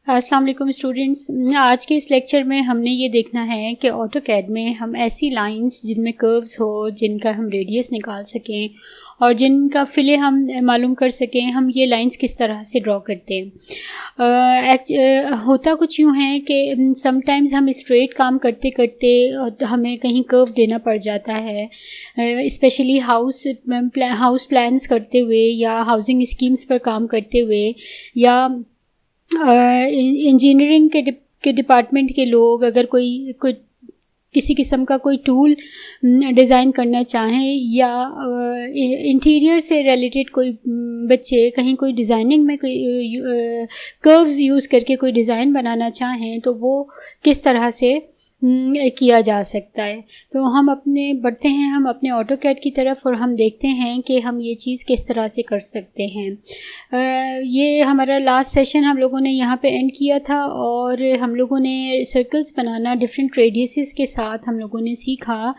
अस्सलाम वालेकुम स्टूडेंट्स। आज के इस लेक्चर में हमने ये देखना है कि ऑटोकैड में हम ऐसी लाइंस जिनमें कर्व्स हो, जिनका हम रेडियस निकाल सकें और जिनका फिले हम मालूम कर सकें, हम ये लाइंस किस तरह से ड्रॉ करते हैं। होता कुछ यूँ है कि समटाइम्स हम स्ट्रेट काम करते करते हमें कहीं कर्व देना पड़ जाता है, स्पेशली हाउस प्लान्स करते हुए या हाउसिंग स्कीम्स पर काम करते हुए या इंजीनियरिंग के डिपार्टमेंट के लोग अगर कोई किसी किस्म का कोई टूल डिज़ाइन करना चाहें या इंटीरियर से रिलेटेड कोई बच्चे कहीं कोई डिज़ाइनिंग में कोई कर्व्स यूज़ करके कोई डिज़ाइन बनाना चाहें तो वो किस तरह से किया जा सकता है। तो हम बढ़ते हैं हम अपने ऑटोकैड की तरफ और हम देखते हैं कि हम ये चीज़ किस तरह से कर सकते हैं। ये हमारा लास्ट सेशन हम लोगों ने यहाँ पे एंड किया था और हम लोगों ने सर्कल्स बनाना डिफरेंट रेडियसेस के साथ हम लोगों ने सीखा।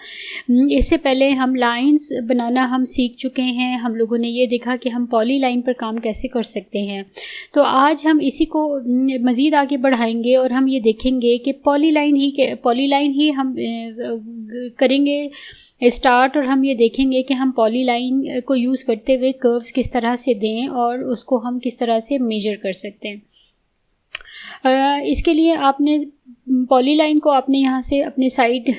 इससे पहले हम लाइंस बनाना हम सीख चुके हैं। हम लोगों ने ये देखा कि हम पॉली लाइन पर काम कैसे कर सकते हैं। तो आज हम इसी को मज़ीद आगे बढ़ाएंगे और हम ये देखेंगे कि पॉली लाइन ही हम करेंगे स्टार्ट और हम ये देखेंगे कि हम पॉली लाइन को यूज़ करते हुए कर्व्स किस तरह से दें और उसको हम किस तरह से मेजर कर सकते हैं। इसके लिए आपने पॉली लाइन को आपने यहाँ से अपने साइड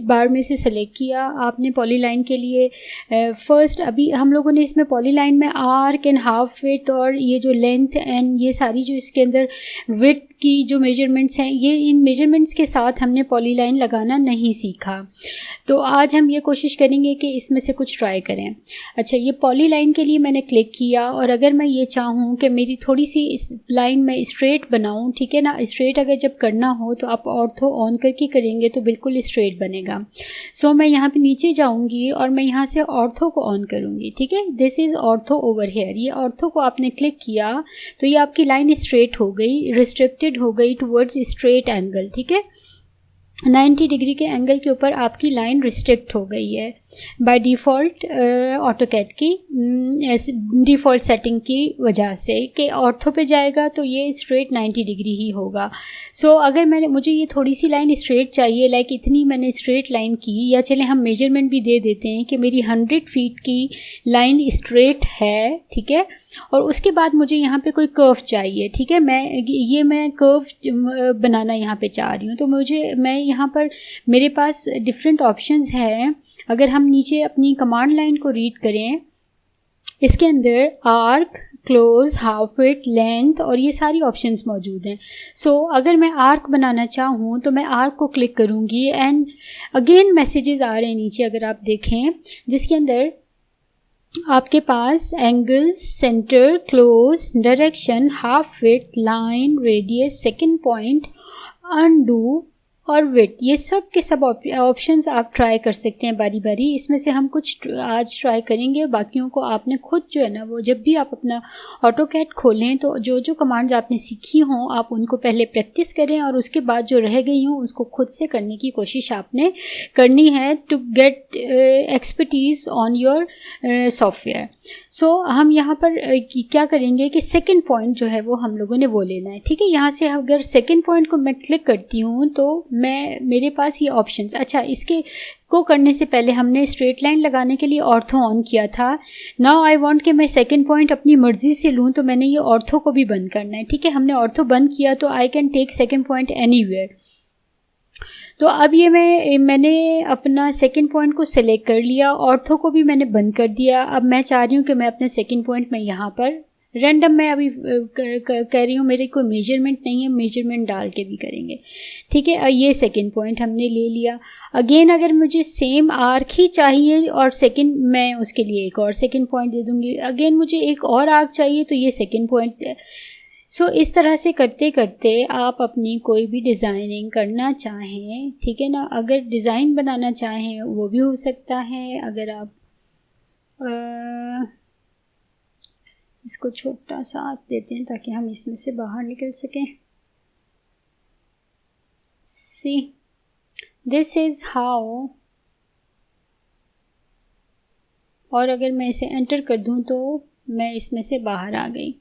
बार में से सेलेक्ट किया। आपने पॉली लाइन के लिए फर्स्ट अभी हम लोगों ने इसमें पॉली लाइन में आर्क एंड हाफ विड्थ और ये जो लेंथ एंड ये सारी जो इसके अंदर विड्थ की जो मेजरमेंट्स हैं, ये इन मेजरमेंट्स के साथ हमने पॉली लाइन लगाना नहीं सीखा। तो आज हम ये कोशिश करेंगे कि इसमें से कुछ ट्राई करें। अच्छा, ये पॉली लाइन के लिए मैंने क्लिक किया और अगर मैं ये चाहूँ कि मेरी थोड़ी सी इस लाइन में स्ट्रेट बनाऊँ, ठीक है ना, स्ट्रेट अगर जब करना हो तो आप ऑर्थो ऑन करके करेंगे तो बिल्कुल स्ट्रेट बनेगा। सो मैं यहाँ पे नीचे जाऊँगी और मैं यहाँ से ऑर्थो को ऑन करूँगी, ठीक है। This is ortho over here. ये ऑर्थो को आपने क्लिक किया तो ये आपकी लाइन स्ट्रेट हो गई, रिस्ट्रिक्टेड हो गई टुवर्ड्स स्ट्रेट एंगल, ठीक है। 90 डिग्री के एंगल के ऊपर आपकी लाइन रिस्ट्रिक्ट हो गई है बाय डिफ़ॉल्ट ऑटोकैड की डिफ़ॉल्ट सेटिंग की वजह से कि ऑर्थो पे जाएगा तो ये स्ट्रेट 90 डिग्री ही होगा। सो अगर मुझे ये थोड़ी सी लाइन स्ट्रेट चाहिए, लाइक इतनी मैंने स्ट्रेट लाइन की, या चले हम मेजरमेंट भी दे देते हैं कि मेरी 100 फीट की लाइन स्ट्रेट है, ठीक है। और उसके बाद मुझे यहाँ पे कोई कर्व चाहिए, ठीक है। मैं कर्व बनाना यहाँ पे चाह रही हूँ तो मैं यहाँ पर मेरे पास डिफरेंट ऑप्शंस हैं। अगर हम नीचे अपनी कमांड लाइन को रीड करें, इसके अंदर arc, close, half width, length और ये सारी ऑप्शंस मौजूद हैं। सो अगर मैं आर्क बनाना चाहूँ तो मैं आर्क को क्लिक करूँगी एंड अगेन मैसेजेस आ रहे हैं नीचे अगर आप देखें, जिसके अंदर आपके पास angles, centre, close, direction, half width, line, radius, second point, undo और विड्थ, ये सब के सब ऑप्शंस आप ट्राई कर सकते हैं बारी बारी। इसमें से हम कुछ आज ट्राई करेंगे, बाकियों को आपने खुद जो है ना, वो जब भी आप अपना ऑटोकैड खोलें तो जो जो कमांड्स आपने सीखी हों आप उनको पहले प्रैक्टिस करें और उसके बाद जो रह गई हों उसको खुद से करने की कोशिश आपने करनी है to get expertise on your software. So हम यहाँ पर क्या करेंगे कि सेकेंड पॉइंट जो है वो हम लोगों ने वो लेना है, ठीक है। यहाँ से अगर सेकेंड पॉइंट को मैं क्लिक करती हूँ तो मेरे पास ये ऑप्शंस। अच्छा, इसके को करने से पहले हमने स्ट्रेट लाइन लगाने के लिए ऑर्थो ऑन किया था। नाउ आई वांट कि मैं सेकंड पॉइंट अपनी मर्जी से लूँ तो मैंने ये ऑर्थो को भी बंद करना है, ठीक है। हमने ऑर्थो बंद किया तो I can take second point anywhere. तो अब ये मैंने अपना सेकंड पॉइंट को सिलेक्ट कर लिया, ऑर्थो को भी मैंने बंद कर दिया। अब मैं चाह रही हूँ कि मैं अपने सेकंड पॉइंट में यहाँ पर रैंडम मैं अभी कह रही हूँ, मेरे कोई मेजरमेंट नहीं है, मेजरमेंट डाल के भी करेंगे, ठीक है। ये सेकंड पॉइंट हमने ले लिया। अगेन अगर मुझे सेम आर्क ही चाहिए और सेकंड, मैं उसके लिए एक और सेकंड पॉइंट दे दूँगी। अगेन मुझे एक और आर्क चाहिए तो ये सेकंड पॉइंट। सो इस तरह से करते करते आप अपनी कोई भी डिज़ाइनिंग करना चाहें, ठीक है ना, अगर डिज़ाइन बनाना चाहें वो भी हो सकता है। अगर आप इसको छोटा सा आप देते हैं ताकि हम इसमें से बाहर निकल सकें। सी दिस इज़ हाउ, और अगर मैं इसे एंटर कर दूं तो मैं इसमें से बाहर आ गई।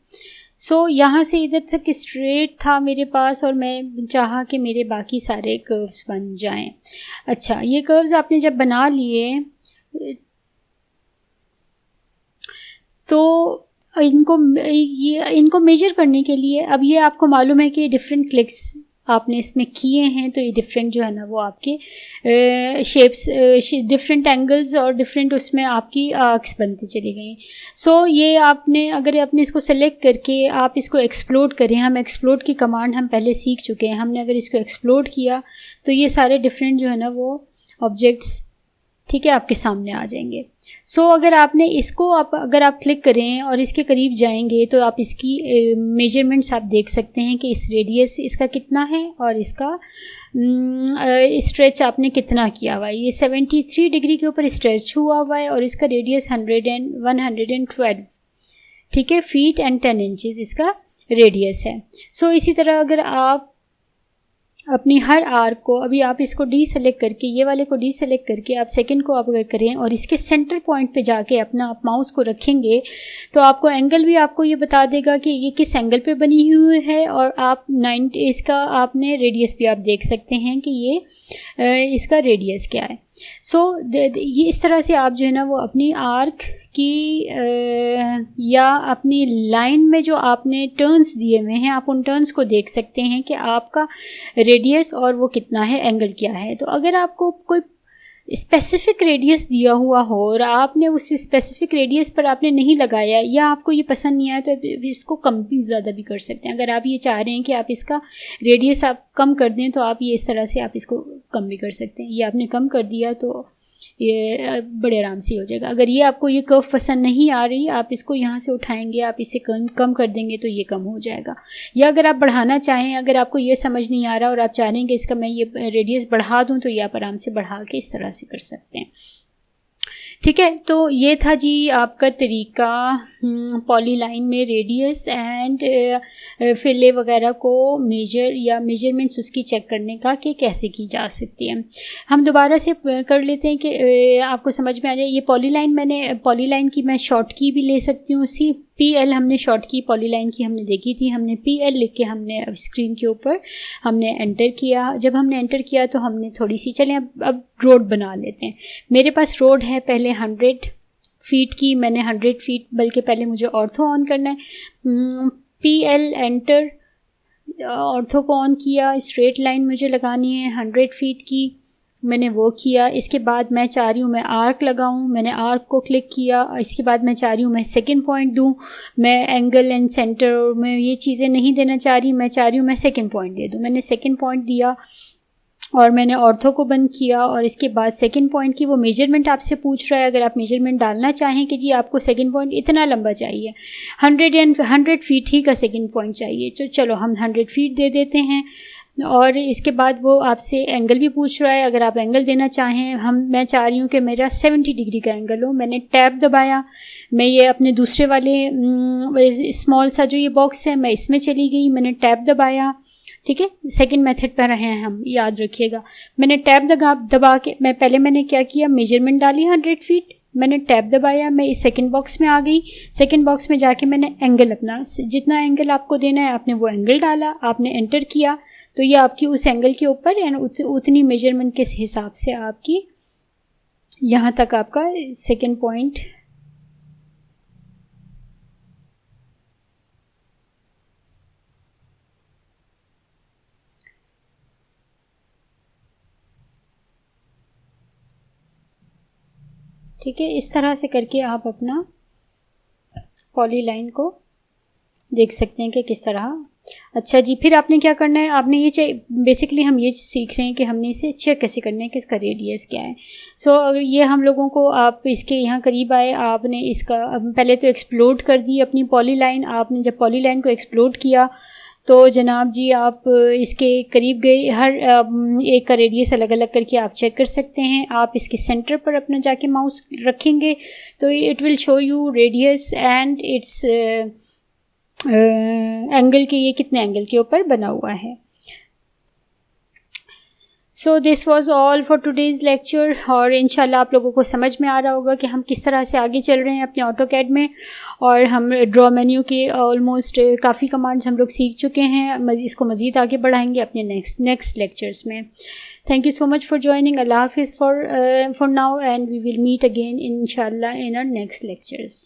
सो यहाँ से इधर तक स्ट्रेट था मेरे पास और मैं चाहा कि मेरे बाकी सारे कर्व्स बन जाएं। अच्छा, ये कर्व्स आपने जब बना लिए तो इनको मेजर करने के लिए अब ये आपको मालूम है कि डिफरेंट क्लिक्स आपने इसमें किए हैं, तो ये डिफरेंट जो है ना वो आपके शेप्स, डिफरेंट एंगल्स और डिफरेंट उसमें आपकी आर्क्स बनती चली गई। सो ये आपने अगर आपने इसको सेलेक्ट करके आप इसको एक्सप्लोड करें, हम एक्सप्लोड की कमांड हम पहले सीख चुके हैं, हमने अगर इसको एक्सप्लोड किया तो ये सारे डिफरेंट जो है ना वो ऑब्जेक्ट्स, ठीक है, आपके सामने आ जाएंगे। सो अगर आपने इसको अगर आप क्लिक करें और इसके करीब जाएंगे तो आप इसकी मेजरमेंट्स आप देख सकते हैं कि इस रेडियस इसका कितना है और इसका स्ट्रेच आपने कितना किया हुआ है। ये 73 डिग्री के ऊपर स्ट्रेच हुआ हुआ है और इसका रेडियस 112, ठीक है, फीट एंड 10 इंचेस इसका रेडियस है। सो इसी तरह अगर आप अपनी हर आर्क को, अभी आप इसको डी सेलेक्ट करके, ये वाले को डी सेलेक्ट करके आप सेकंड को आप अगर करें और इसके सेंटर पॉइंट पे जाके अपना आप माउस को रखेंगे तो आपको एंगल भी आपको ये बता देगा कि ये किस एंगल पे बनी हुई है और आप 90 इसका आपने रेडियस भी आप देख सकते हैं कि ये इसका रेडियस क्या है। सो ये इस तरह से आप जो है ना वो अपनी आर्क की या अपनी लाइन में जो आपने टर्न्स दिए हुए हैं आप उन टर्न्स को देख सकते हैं कि आपका रेडियस और वो कितना है, एंगल क्या है। तो अगर आपको कोई स्पेसिफिक रेडियस दिया हुआ हो और आपने उस स्पेसिफिक रेडियस पर आपने नहीं लगाया या आपको ये पसंद नहीं आया तो इसको कम भी ज़्यादा भी कर सकते हैं। अगर आप ये चाह रहे हैं कि आप इसका रेडियस आप कम कर दें तो आप ये इस तरह से आप इसको कम भी कर सकते हैं। ये आपने कम कर दिया तो ये बड़े आराम से हो जाएगा। अगर ये आपको ये कर्व पसंद नहीं आ रही, आप इसको यहाँ से उठाएंगे, आप इसे कम कर देंगे तो ये कम हो जाएगा। या अगर आप बढ़ाना चाहें, अगर आपको ये समझ नहीं आ रहा और आप चाह रहे हैं कि इसका मैं ये रेडियस बढ़ा दूँ तो ये आप आराम से बढ़ा के इस तरह से कर सकते हैं, ठीक है। तो ये था जी आपका तरीका पॉलीलाइन में रेडियस एंड फिले वगैरह को मेजर या मेजरमेंट्स उसकी चेक करने का कि कैसे की जा सकती है। हम दोबारा से कर लेते हैं कि आपको समझ में आ जाए। ये पॉलीलाइन की मैं शॉर्ट की भी ले सकती हूँ। PL हमने शॉर्ट की पॉलीलाइन की हमने देखी थी, हमने PL लिख के हमने स्क्रीन के ऊपर हमने एंटर किया। जब हमने एंटर किया तो हमने थोड़ी सी, चलें अब रोड बना लेते हैं। मेरे पास रोड है पहले 100 फीट की, मैंने 100 फीट, बल्कि पहले मुझे ऑर्थो ऑन करना है। PL एंटर, ऑर्थो को ऑन किया, स्ट्रेट लाइन मुझे लगानी है 100 फीट की, मैंने वो किया। इसके बाद मैं चाह रही हूँ मैं आर्क लगाऊँ, मैंने आर्क को क्लिक किया। इसके बाद मैं चाह रही हूँ मैं सेकंड पॉइंट दूँ, मैं एंगल एंड सेंटर और मैं ये चीज़ें नहीं देना चाह रही, मैं चाह रही हूँ मैं सेकंड पॉइंट दे दूँ। मैंने सेकंड पॉइंट दिया और मैंने ऑर्थो को बंद किया और इसके बाद सेकंड पॉइंट की वो मेजरमेंट आपसे पूछ रहा है। अगर आप मेजरमेंट डालना चाहें कि जी आपको सेकंड पॉइंट इतना लंबा चाहिए, 100 फीट ही का सेकंड पॉइंट चाहिए, तो चलो हम 100 फीट दे देते हैं। और इसके बाद वो आपसे एंगल भी पूछ रहा है। अगर आप एंगल देना चाहें, मैं चाह रही हूँ कि मेरा 70 डिग्री का एंगल हो। मैंने टैब दबाया, मैं ये अपने दूसरे वाले स्मॉल सा जो ये बॉक्स है मैं इसमें चली गई, मैंने टैब दबाया, ठीक है। सेकंड मेथड पर रहे हैं हम, याद रखिएगा। मैंने टैब दबा के मैंने क्या किया, मेजरमेंट डाली 100 फीट, मैंने टैब दबाया, मैं इस सेकंड बॉक्स में आ गई। सेकंड बॉक्स में जाके मैंने एंगल, अपना जितना एंगल आपको देना है आपने वो एंगल डाला, आपने एंटर किया तो ये आपकी उस एंगल के ऊपर उतनी मेजरमेंट के हिसाब से आपकी यहाँ तक आपका सेकंड पॉइंट ठीक है। इस तरह से करके आप अपना पॉलीलाइन को देख सकते हैं कि किस तरह। अच्छा जी, फिर आपने क्या करना है, आपने ये बेसिकली हम ये सीख रहे हैं कि हमने इसे चेक कैसे करना है कि इसका रेडियस क्या है। सो ये हम लोगों को, आप इसके यहाँ करीब आए, आपने इसका पहले तो एक्सप्लोड कर दी अपनी पॉलीलाइन। आपने जब पॉलीलाइन को एक्सप्लोड किया तो जनाब जी आप इसके करीब गए, हर एक का रेडियस अलग अलग करके आप चेक कर सकते हैं। आप इसके सेंटर पर अपना जाके माउस रखेंगे तो it will show you radius and it's angle के, ये कितने एंगल के ऊपर बना हुआ है। So this was all for today's lecture, और इंशाल्लाह आप लोगों को समझ में आ रहा होगा कि हम किस तरह से आगे चल रहे हैं अपने ऑटोकैड में, और हम ड्रॉ मेन्यू के ऑलमोस्ट काफ़ी कमांड्स हम लोग सीख चुके हैं। इसको मज़ीद आगे बढ़ाएंगे अपने नेक्स्ट लेक्चर्स में। Thank you so much for joining. अल्लाह हाफिज़ for now, and we will meet again इंशाल्लाह इन आवर नेक्स्ट लेक्चर्स।